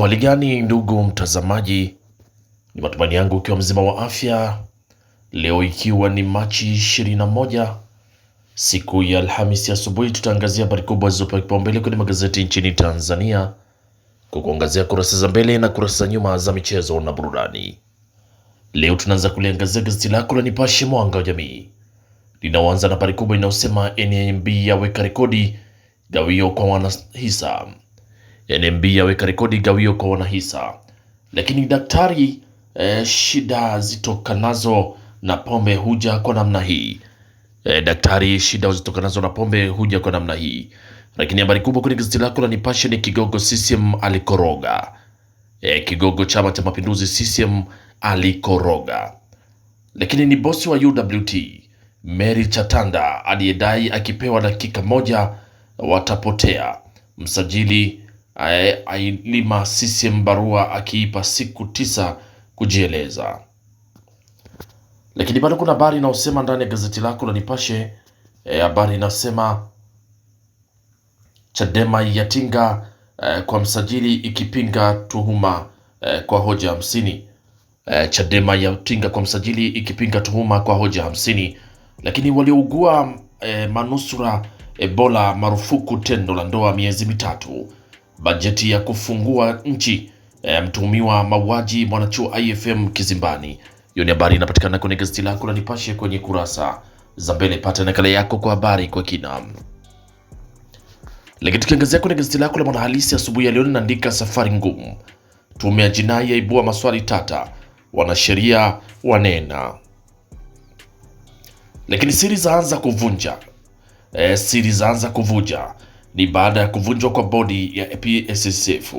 Hali gani ndugu mtazamaji, ni matumaini yangu ukiwa mzima wa afya. Leo ikiwa ni Machi 21 siku ya Alhamisi asubuhi, tutaangazia habari kubwa zilizopewa kipaumbele kwenye magazeti nchini Tanzania, kwa kuangazia kurasa za mbele na kurasa za nyuma za michezo na burudani. Leo tunaanza kuliangazia gazeti lako la Nipashe Mwanga wa Jamii, linaanza na habari kubwa inayosema NMB yaweka rekodi gawio kwa wanahisa. NMB yaweka rekodi gawio kwa wanahisa. Lakini daktari, shida zitokanazo na pombe huja kwa namna hii. Daktari, shida zitokanazo na pombe huja kwa namna hii. Lakini habari kubwa kwenye gazeti lako la Nipashe ni kigogo CCM alikoroga. Kigogo Chama cha Mapinduzi CCM alikoroga. Lakini ni bosi wa UWT Mary Chatanda aliyedai akipewa dakika moja watapotea. Msajili ailima CCM barua akiipa siku 9 kujieleza. Lakini bado kuna habari inayosema ndani ya gazeti lako la Nipashe, habari inasema Chadema yatinga kwa msajili ikipinga tuhuma kwa hoja 50. Chadema yatinga kwa msajili ikipinga tuhuma kwa hoja 50. Lakini waliougua manusura Ebola marufuku tendo la ndoa miezi 3. Bajeti ya kufungua nchi, mtuhumiwa mauaji mwanachuo IFM kizimbani. Hiyo ni habari inapatikana kwenye gazeti lako la Nipashe kwenye kurasa za mbele. Pata nakala yako kwa habari kwa kina. Lakini tukiangazia kwenye gazeti lako la Mwanahalisi asubuhi ya leo linaandika safari ngumu, tume ya jinai yaibua maswali tata, wanasheria wanena. Lakini siri zaanza kuvunja. Siri zaanza kuvuja ni baada ya kuvunjwa kwa bodi ya PSSF.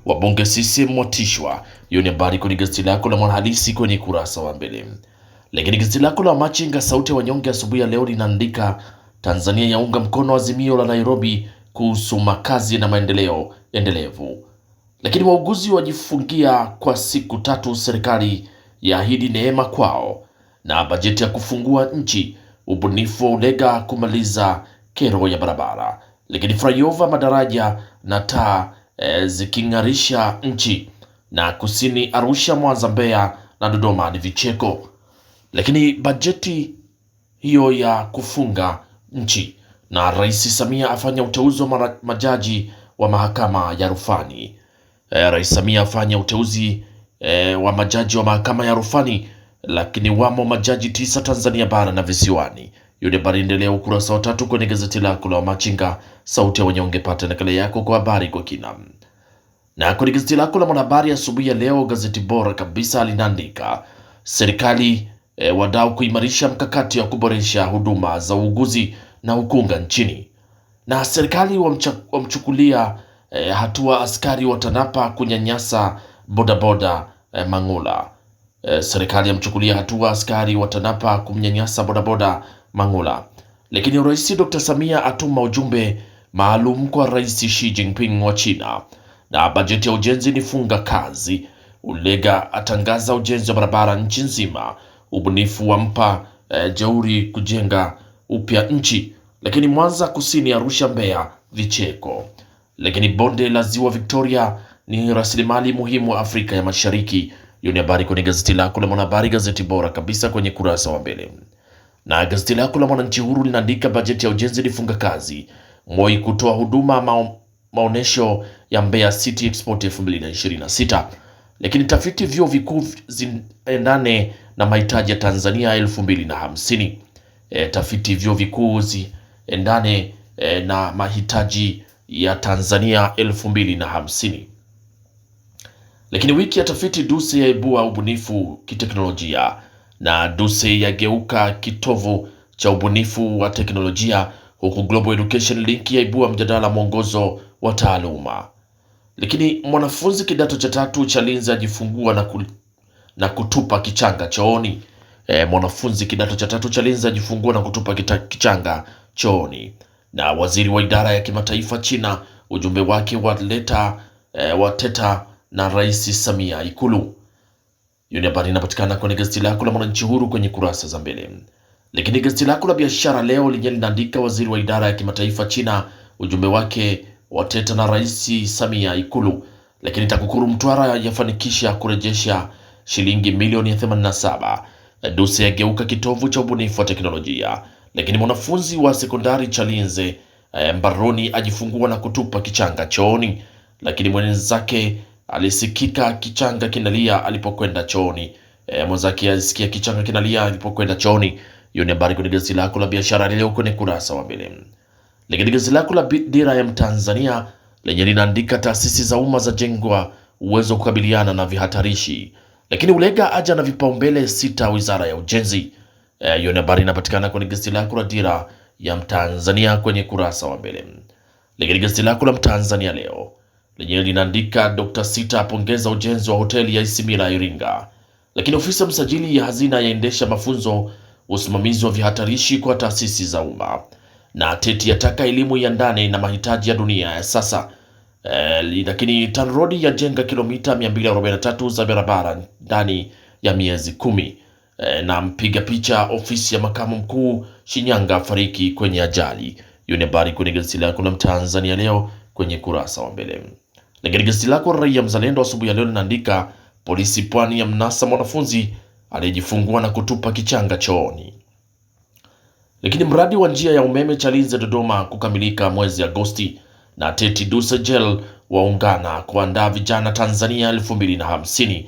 Wabunge CCM watishwa. Hiyo ni habari kwenye gazeti lako la Mwanahalisi kwenye kurasa wa mbele. Lakini gazeti lako la Machinga sauti ya wanyonge asubuhi ya leo linaandika Tanzania yaunga mkono azimio la Nairobi kuhusu makazi na maendeleo endelevu. Lakini wauguzi wajifungia kwa siku 3, serikali yaahidi neema kwao. Na bajeti ya kufungua nchi, ubunifu wa ulega kumaliza kero ya barabara. Lakini flyover, madaraja na taa ziking'arisha nchi. Na kusini Arusha, Mwanza, Mbeya na Dodoma ni vicheko. Lakini bajeti hiyo ya kufunga nchi, na Rais Samia afanya uteuzi wa majaji wa mahakama ya rufani. Rais Samia afanya uteuzi wa majaji wa mahakama ya rufani, lakini wamo majaji 9 Tanzania bara na visiwani. Hiyo ni habari endelea ukurasa wa 3 kwenye gazeti lako la Machinga sauti ya wanyonge. Pata nakala yako kwa habari kwa kina. Na kwenye gazeti lako la Mwanahabari asubuhi ya leo, gazeti bora kabisa linaandika serikali wadau kuimarisha mkakati wa kuboresha huduma za uuguzi na ukunga nchini. Na serikali wamchukulia hatua askari wa TANAPA kunyanyasa bodaboda Mangula. Serikali yamchukulia hatua askari wa TANAPA kumnyanyasa bodaboda Mangula. Lakini Rais Dr. Samia atuma ujumbe maalum kwa Rais Xi Jinping wa China. Na bajeti ya ujenzi ni funga kazi. Ulega atangaza ujenzi wa barabara nchi nzima. Ubunifu wampa jeuri kujenga upya nchi. Lakini Mwanza, kusini Arusha, Mbeya vicheko. Lakini bonde la Ziwa Victoria ni rasilimali muhimu wa Afrika ya Mashariki. Hiyo ni habari kwenye gazeti lako la Mwanahabari, gazeti bora kabisa kwenye kurasa wa mbele. Na gazeti lako la Mwananchi Huru linaandika bajeti ya ujenzi lifunga kazi. Moi kutoa huduma maonesho ya Mbeya City Expo 2026. Lakini tafiti vyuo vikuu ziendane na mahitaji ya Tanzania 2050. Tafiti vyuo vikuu ziendane na mahitaji ya Tanzania 2050. Lakini wiki ya tafiti, DUCE yaibua ubunifu kiteknolojia. Na DUCE yageuka kitovu cha ubunifu wa teknolojia, huku Global Education Link yaibua mjadala mwongozo wa taaluma. Lakini mwanafunzi kidato cha 3 Chalinze ajifungua na kutupa kichanga chooni. Mwanafunzi kidato cha 3 Chalinze ajifungua na kutupa kichanga chooni. Na waziri wa idara ya kimataifa China, ujumbe wake wateta na Rais Samia Ikulu. Hiyo ni habari inapatikana kwenye gazeti lako la Mwananchi Huru kwenye kurasa za mbele. Lakini gazeti lako la Biashara Leo lenyewe linaandika waziri wa idara ya kimataifa China, ujumbe wake wateta na Rais Samia Ikulu. Lakini TAKUKURU Mtwara yafanikisha kurejesha shilingi milioni 87. DUCE yageuka kitovu cha ubunifu wa teknolojia. Lakini mwanafunzi wa sekondari Chalinze mbaroni ajifungua na kutupa kichanga chooni. Lakini mwenzake alisikika kichanga kinalia alipokwenda chooni. Mwenzake alisikia kichanga kinalia alipokwenda chooni. Hiyo ni habari kwenye gazeti lako la biashara leo kwenye kurasa wa mbele. Lakini gazeti lako la Dira ya Mtanzania lenye linaandika taasisi za umma za jengwa uwezo wa kukabiliana na vihatarishi. Lakini Ulega aja na vipaumbele 6 wizara ya ujenzi. Hiyo ni habari inapatikana kwenye gazeti lako la Dira ya Mtanzania kwenye kurasa wa mbele. Lakini gazeti lako la Mtanzania leo lenye linaandika Dr. Sita apongeza ujenzi wa hoteli ya Isimila Iringa. Lakini ofisa msajili ya hazina yaendesha mafunzo usimamizi wa vihatarishi kwa taasisi za umma. Na Teti yataka elimu ya ndani na mahitaji ya dunia ya sasa. Lakini TANROADS yajenga kilomita 243 za barabara ndani ya miezi 10. Na mpiga picha ofisi ya makamu mkuu Shinyanga fariki kwenye ajali. Hiyo ni habari kwenye gazeti lako la Mtanzania leo kwenye kurasa wa mbele. Lakini gazeti lako Raia Mzalendo asubuhi ya leo linaandika polisi Pwani ya mnasa mwanafunzi aliyejifungua na kutupa kichanga chooni. Lakini mradi wa njia ya umeme Chalinze Dodoma kukamilika mwezi Agosti. Na Teti DUCE GEL waungana kuandaa vijana Tanzania 2050.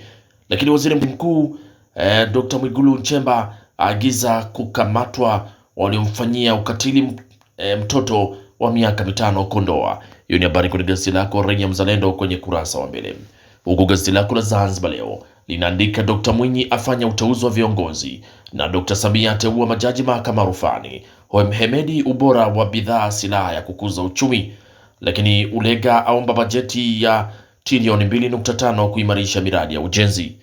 Lakini waziri mkuu Dr. Mwigulu Nchemba aagiza kukamatwa waliomfanyia ukatili mtoto wa miaka 5 Kondoa. Hiyo ni habari kwenye gazeti lako Raia Mzalendo kwenye kurasa wa mbele. Huku gazeti lako la Zanzibar Leo linaandika Dr. Mwinyi afanya uteuzi wa viongozi na Dr. Samia ateua majaji mahakama rufani. Hemedi ubora wa bidhaa silaha ya kukuza uchumi. Lakini Ulega aomba bajeti ya trilioni 2.5 kuimarisha miradi ya ujenzi.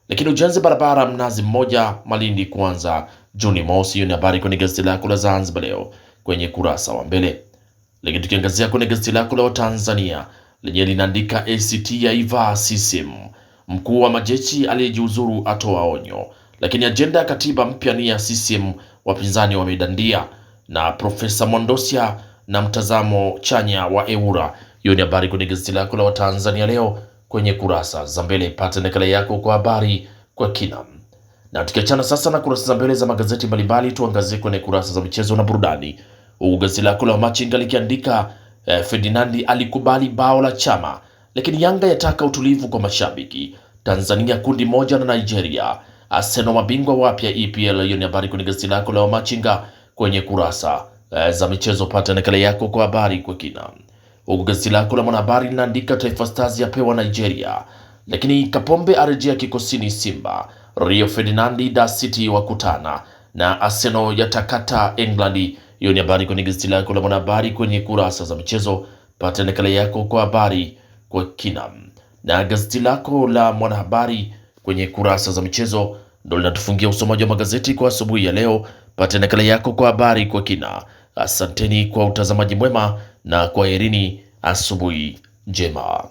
Lakini ujenzi barabara Mnazi Mmoja Malindi kuanza Juni mosi. Hiyo ni habari kwenye gazeti lako la Zanzibar Leo kwenye kurasa wa mbele. Lakini tukiangazia kwenye gazeti lako la Tanzania lenye linaandika ACT yaivaa CCM. Mkuu wa majeshi aliyejiuzuru atoa onyo. Lakini ajenda ya katiba mpya ni ya CCM wapinzani wamedandia. Na Profesa Mondosia na mtazamo chanya wa EWURA. Hiyo ni habari kwenye gazeti lako la Tanzania leo kwenye kurasa za mbele. Pata nakala yako kwa habari kwa kina. Na tukiachana sasa na kurasa za mbele za magazeti mbalimbali, tuangazie kwenye kurasa za michezo na burudani. Gazeti lako la Machinga likiandika Ferdinandi alikubali bao la Chama. Lakini Yanga yataka utulivu kwa mashabiki. Tanzania kundi moja na Nigeria. Arsenal mabingwa wapya EPL. Hiyo ni habari kwenye gazeti lako la Machinga kwenye kurasa za michezo. Pata nakala yako kwa habari kwa kina. Gazeti lako la Mwanahabari linaandika Taifa Stars yapewa Nigeria. Lakini Kapombe arejea kikosini Simba. Rio Ferdinandi da City wakutana. Na Arsenal yatakata England. Hiyo ni habari kwenye gazeti lako la Mwanahabari kwenye kurasa za michezo. Pata nakala yako kwa habari kwa kina. Na gazeti lako la Mwanahabari kwenye kurasa za michezo ndio linatufungia usomaji wa magazeti kwa asubuhi ya leo. Pata nakala yako kwa habari kwa kina. Asanteni kwa utazamaji mwema na kwaherini, asubuhi njema.